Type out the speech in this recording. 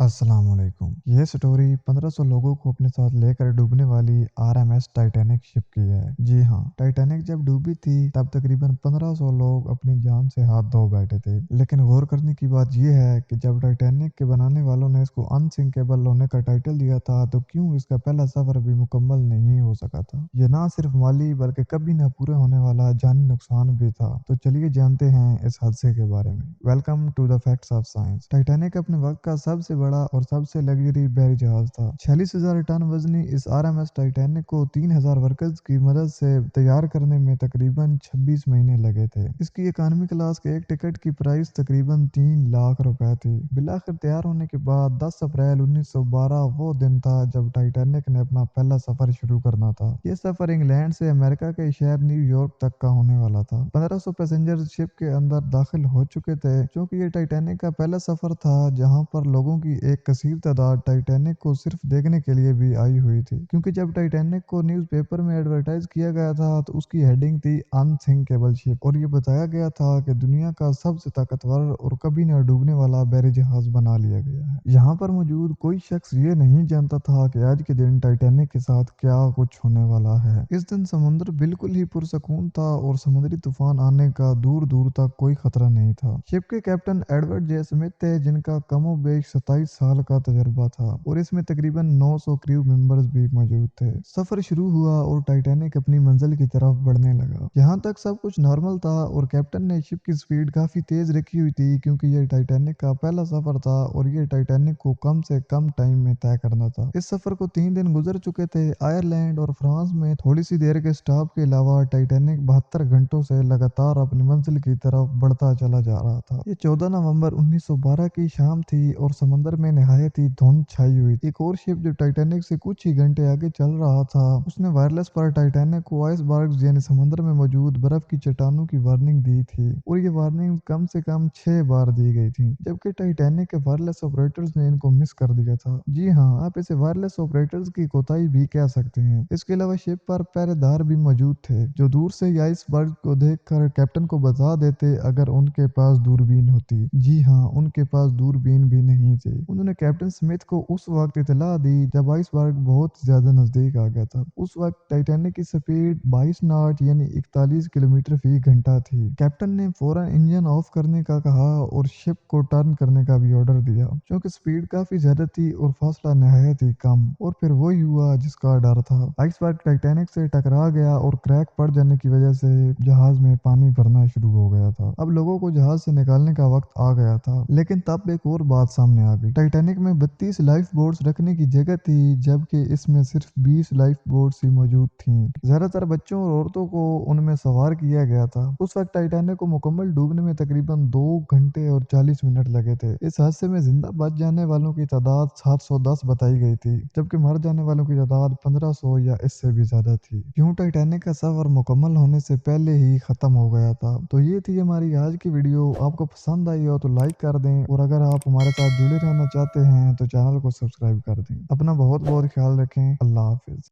अस्सलाम वालेकुम। ये स्टोरी 1500 लोगों को अपने साथ लेकर डूबने वाली आरएमएस टाइटैनिक शिप की है। जी हाँ, टाइटैनिक जब डूबी थी तब तकरीबन 1500 लोग अपनी जान से हाथ धो बैठे थे। लेकिन गौर करने की बात यह है कि जब टाइटैनिक के बनाने वालों ने इसको अनसिंकेबल होने का टाइटल दिया था तो क्यों इसका पहला सफर भी मुकम्मल नहीं हो सका था। ये ना सिर्फ माली बल्कि कभी ना पूरा होने वाला जानी नुकसान भी था। तो चलिए जानते हैं इस हादसे के बारे में। Welcome to the facts of science. Titanic अपने वक्त का सबसे बड़ा और सबसे लग्जरी बहरी जहाज था। 46,000 टन वजनी इस आरएमएस टाइटैनिक को 3,000 वर्कर्स की मदद से तैयार करने में तकरीबन 26 महीने लगे थे। इसकी इकोनॉमी क्लास के एक टिकट की प्राइस तकरीबन 3 लाख रुपए थी। बिलाखिर तैयार होने के बाद 10 अप्रैल 1912 वो दिन था जब टाइटैनिक ने अपना पहला सफर शुरू करना था। ये सफर इंग्लैंड से अमेरिका के शहर न्यूयॉर्क तक का होने वाला था। 1500 पैसेंजर शिप के अंदर दाखिल हो चुके थे। क्योंकि ये टाइटैनिक का पहला सफर था जहां पर लोगों की एक कसीर तादाद टाइटैनिक को सिर्फ देखने के लिए भी आई हुई थी। क्योंकि जब टाइटैनिक को न्यूज़पेपर में एडवर्टाइज किया गया था तो उसकी हेडिंग थी अनसिंकेबल शिप और ये बताया गया था कि दुनिया का सबसे ताकतवर और कभी न डूबने वाला बहरी जहाज बना लिया गया है। यहाँ पर मौजूद कोई शख्स ये नहीं जानता था कि आज के दिन टाइटैनिक के साथ क्या कुछ होने वाला है। इस दिन समुद्र बिल्कुल ही पुरसकून था और समुद्री तूफान आने का दूर दूर तक कोई खतरा नहीं था। शिप के कैप्टन एडवर्ड जे स्मिथ थे जिनका कमोबेश 27 साल का तजुर्बा था और इसमें तकरीबन 900 क्रू मेंबर्स भी मौजूद थे। सफर शुरू हुआ और टाइटैनिक अपनी मंजिल की तरफ बढ़ने लगा। यहाँ तक सब कुछ नॉर्मल था और कैप्टन ने शिप की स्पीड काफी तेज रखी हुई थी क्योंकि ये टाइटैनिक का पहला सफर था और ये टाइटैनिक को कम से कम टाइम में तय करना था। इस सफर को 3 दिन गुजर चुके थे। आयरलैंड और फ्रांस में थोड़ी सी देर के स्टॉप के अलावा टाइटैनिक 72 घंटों से लगातार अपनी मंजिल की तरफ बढ़ता चला जा रहा था। ये 14 नवंबर 1912 की शाम थी और समंदर में निहायत ही धुंध छाई हुई थी। एक और शिप जो टाइटैनिक से कुछ ही घंटे आगे चल रहा था उसने वायरलेस पर टाइटैनिक को आइसबर्ग्स यानी समुद्र में मौजूद बर्फ की चट्टानों की वार्निंग दी थी और ये वार्निंग कम से कम 6 बार दी गई थी, जबकि टाइटैनिक के वायरलेस ऑपरेटर्स ने इनको मिस कर दिया था। जी हाँ, आप इसे वायरलेस ऑपरेटर्स की कोताही भी कह सकते हैं। इसके अलावा शिप पर पहरेदार भी मौजूद थे जो दूर से ही आइसबर्ग को देखकर कैप्टन को बता देते अगर उनके पास दूरबीन होती। जी हाँ, उनके पास दूरबीन भी नहीं थी। उन्होंने कैप्टन स्मिथ को उस वक्त इतला दी जब आइसबर्ग बहुत ज्यादा नजदीक आ गया था। उस वक्त टाइटैनिक की स्पीड 22 नॉट यानी 41 किलोमीटर फी घंटा थी। कैप्टन ने फौरन इंजन ऑफ करने का कहा और शिप को टर्न करने का भी ऑर्डर दिया क्योंकि स्पीड काफी ज्यादा थी और फासला नहायत ही कम। और फिर वही हुआ जिसका डर था। आइसबर्ग टाइटैनिक से टकरा गया और क्रैक पड़ जाने की वजह से जहाज में पानी भरना शुरू हो गया था। अब लोगों को जहाज से निकालने का वक्त आ गया था। लेकिन तब एक और बात सामने आ गई। टाइटैनिक में 32 लाइफ बोट्स रखने की जगह थी जबकि इसमें सिर्फ 20 लाइफ बोट्स ही मौजूद थीं। ज्यादातर बच्चों और औरतों को उनमें सवार किया गया था। उस वक्त टाइटैनिक को मुकम्मल डूबने में तकरीबन 2 घंटे और 40 मिनट लगे थे। इस हादसे में जिंदा बच जाने वालों की तादाद 710 बताई गई थी जबकि मर जाने वालों की तादाद 1500 या इससे भी ज्यादा थी। क्यों टाइटैनिक का सफर मुकम्मल होने से पहले ही खत्म हो गया था। तो ये थी हमारी आज की वीडियो। आपको पसंद आई हो तो लाइक कर दें और अगर आप हमारे साथ जुड़े रहना चाहते हैं तो चैनल को सब्सक्राइब कर दें। अपना बहुत बहुत ख्याल रखें। अल्लाह हाफिज।